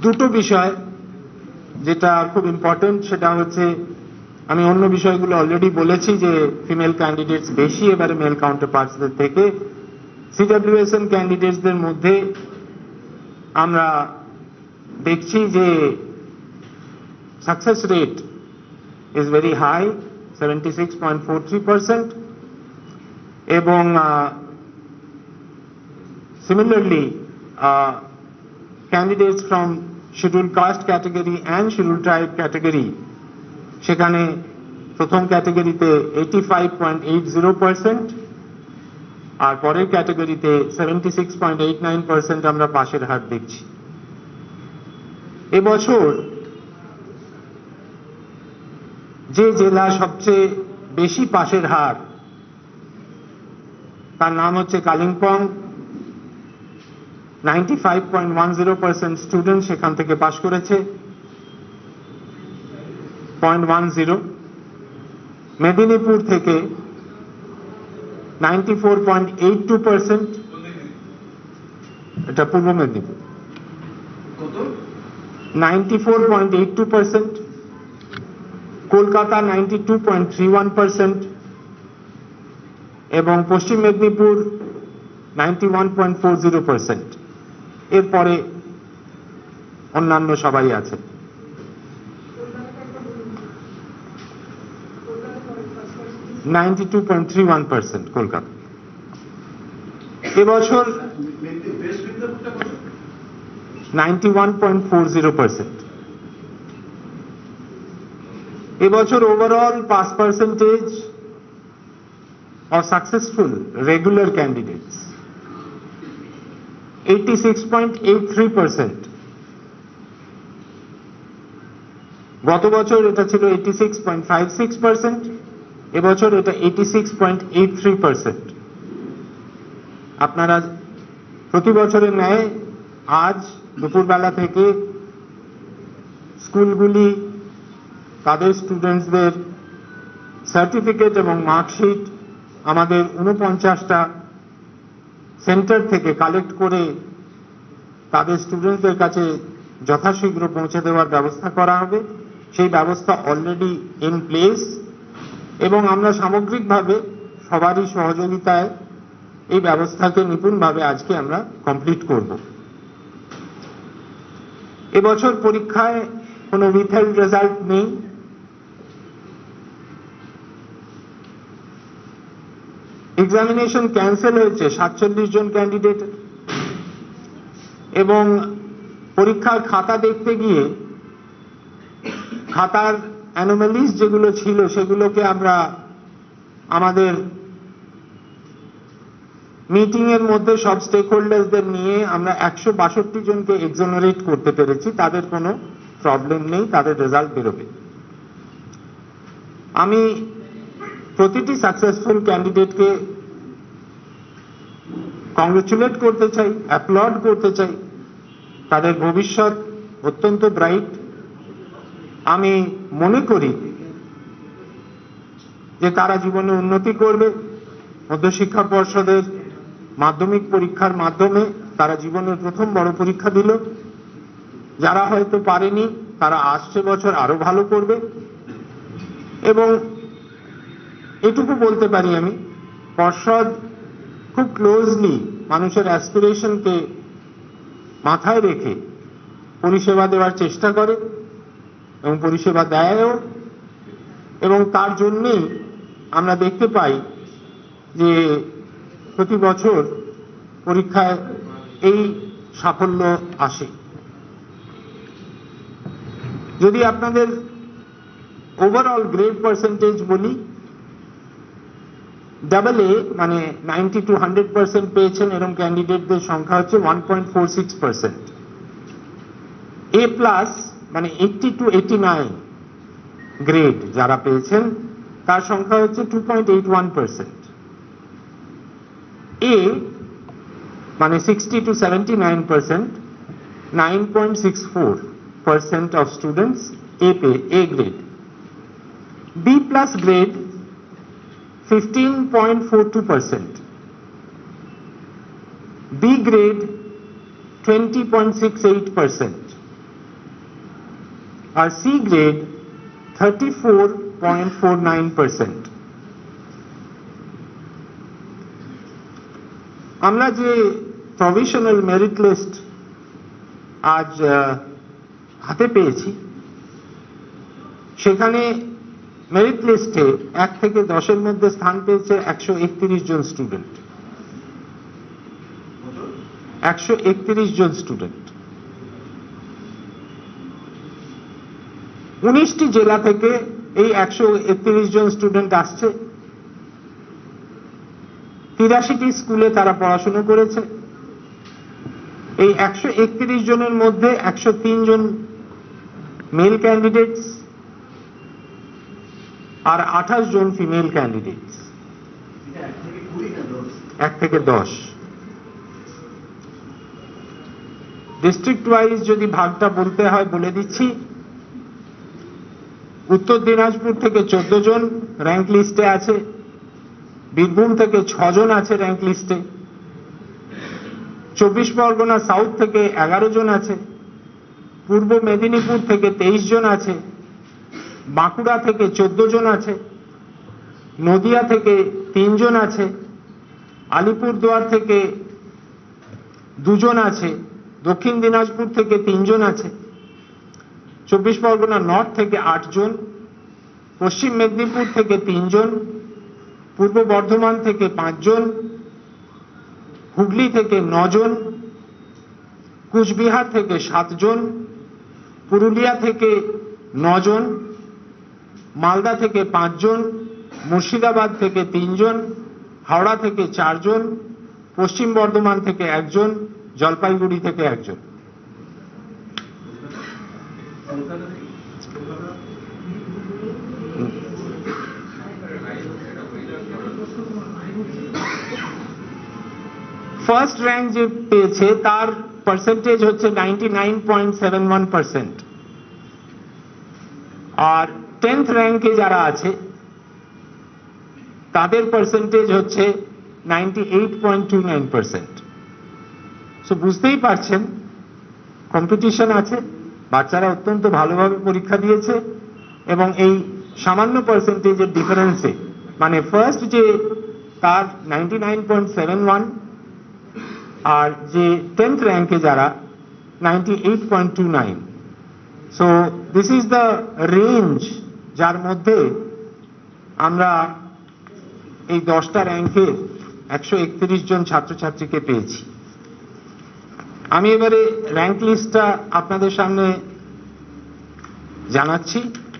দুটো বিষয় যেটা খুব ইম্পর্টেন্ট, সেটা হচ্ছে আমি অন্য বিষয়গুলো অলরেডি বলেছি যে ফিমেল ক্যান্ডিডেটস বেশি এবারে মেল কাউন্টারপার্টসদের থেকে। সিডব্লিউএসএন ক্যান্ডিডেটসদের মধ্যে আমরা দেখছি যে success rate is very high, 76.43%, এবং similarly candidates from scheduled caste category and scheduled tribe category, সেখানে প্রথম ক্যাটাগরিতে 85.80% আর পরের ক্যাটাগরিতে 76.89% আমরা পাশের হার দেখছি। এবছর যে জেলা সবচেয়ে বেশি পাশের হার, তার নাম হচ্ছে কালিম্পং। 95.10% স্টুডেন্ট সেখান থেকে পাশ করেছে, 0.10। মেদিনীপুর থেকে 94.82%, এটা পূর্ব মেদিনীপুর, 94.82%। কলকাতা 92.31% এবং পশ্চিম মেদিনীপুর 91.40%। এরপরে অন্যান্য সবাই আছে। (92.31% কলকাতা। এবছর 91.40%। এবছর overall pass percentage of successful regular candidates 86.83%। গত বছর এটা ছিল 86.56%, এবছর এটা 86.83%। আপনারা প্রতি বছরের ন্যায় আজ দুপুরবেলা থেকে স্কুলগুলি তাদের স্টুডেন্টসদের সার্টিফিকেট এবং মার্কশিট আমাদের 49টা সেন্টার থেকে কালেক্ট করে তাদের স্টুডেন্টসদের কাছে যথাশীঘ্র পৌঁছে দেওয়ার ব্যবস্থা করা হবে। সেই ব্যবস্থা অলরেডি ইন প্লেস এবং আমরা সামগ্রিকভাবে সবারই সহযোগিতায় এই ব্যবস্থাকে নিপুণভাবে আজকে আমরা কমপ্লিট করব। এবছর পরীক্ষায় কোনো উইথহেল্ড রেজাল্ট নেই। এক্সামিনেশন ক্যান্সেল হয়েছে 47 জন ক্যান্ডিডেট এবং পরীক্ষার খাতা দেখতে গিয়ে খাতার অ্যানোমালিজ যেগুলো ছিল সেগুলোকে আমরা আমাদের মিটিং এর মধ্যে সব স্টেক হোল্ডারদের নিয়ে আমরা 162 জনকে এক্সোনারেট করতে পেরেছি। তাদের কোনো প্রবলেম নেই, তাদের রেজাল্ট বেরোবে। আমি প্রতিটি সাকসেসফুল ক্যান্ডিডেটকে কংগ্রেচুলেট করতে চাই, অ্যাপ্লড করতে চাই। তাদের ভবিষ্যৎ অত্যন্ত ব্রাইট। আমি মনে করি যে তারা জীবনে উন্নতি করবে। মধ্যশিক্ষা পর্ষদের মাধ্যমিক পরীক্ষার মাধ্যমে তারা জীবনের প্রথম বড় পরীক্ষা দিল। যারা হয়তো পারেনি তারা আসছে বছর আরো ভালো করবে। এবং এটুকু বলতে পারি আমি, পর্ষদ খুব ক্লোজলি মানুষের অ্যাসপিরেশনকে মাথায় রেখে পরিষেবা দেওয়ার চেষ্টা করে এবং পরিষেবা দেয়ও। এবং তার জন্যেই আমরা দেখতে পাই যে প্রতি বছর পরীক্ষায় এই সাফল্য আসে। যদি আপনাদের ওভারঅল গ্রেড পার্সেন্টেজ বলি, AA মানে 90 to 100% পেয়েছেন এরকম ক্যান্ডিডেটদের সংখ্যা হচ্ছে 1.46%। A+ মানে 80 to 89 গ্রেড যারা পেয়েছেন তার সংখ্যা হচ্ছে 2.81%। A মানে 60 to 79%, 9.64% of students A grade। B+ grade 15.42%, B grade 20.68%. R C grade 34.49%. আমরা যে প্রভিশনাল মেরিট লিস্ট আজ হাতে পেয়েছি, সেখানে মেরিট লিস্টে 1 থেকে 10-এর মধ্যে স্থান পেয়েছে 131 জন স্টুডেন্ট। 131 জন স্টুডেন্ট 19টি জেলা থেকে এই 131 জন স্টুডেন্ট আসছে। 83টি স্কুলে তারা পড়াশোনা করেছে। এই 131 জনের মধ্যে 103 জন মেল ক্যান্ডিডেটস আর 28 জন ফিমেল ক্যান্ডিডেটস। 1 থেকে 10 ডিস্ট্রিক্ট ওয়াইজ যদি ভাগটা বলতে হয় বলে দিচ্ছি। উত্তর দিনাজপুর থেকে 14 জন র্যাঙ্ক লিস্টে আছে। বীরভূম থেকে 6 জন আছে র্যাঙ্ক লিস্টে। 24 পরগনা সাউথ থেকে 11 জন আছে। পূর্ব মেদিনীপুর থেকে 23 জন আছে। বাঁকুড়া থেকে 14 জন আছে। নদিয়া থেকে 3 জন আছে। আলিপুরদুয়ার থেকে 2 জন আছে। দক্ষিণ দিনাজপুর থেকে 3 জন আছে। 24 পরগনা নর্থ থেকে 8 জন। পশ্চিম মেদিনীপুর থেকে 3 জন। পূর্ব বর্ধমান থেকে 5 জন। হুগলি থেকে 9 জন। কুচবিহার থেকে 7 জন। পুরুলিয়া থেকে 9 জন। মালদা থেকে 5 জন। মুর্শিদাবাদ থেকে 3 জন। হাওড়া থেকে 4 জন। পশ্চিম বর্ধমান থেকে 1 জন। জলপাইগুড়ি থেকে 1 জন। ফার্স্ট র্যাঙ্ক যে পেয়েছে তার পার্সেন্টেজ হচ্ছে 99.71%। আর 10th র্যাঙ্কে যারা আছে তাদের পার্সেন্টেজ হচ্ছে 98.29%। সো বুঝতেই পারছেন কম্পিটিশন আছে। বাচ্চারা অত্যন্ত ভালোভাবে পরীক্ষা দিয়েছে এবং এই সামান্য পার্সেন্টেজের ডিফারেন্সে, মানে ফার্স্ট যে তার 99.71 আর যে 10th র্যাঙ্কে যারা 98.29। So this is the range যার মধ্যে আমরা এই 10টা র্যাঙ্কে 131 জন ছাত্রছাত্রীকে পেয়েছি। আমি এবারে র্যাঙ্ক লিস্টটা আপনাদের সামনে জানাচ্ছি।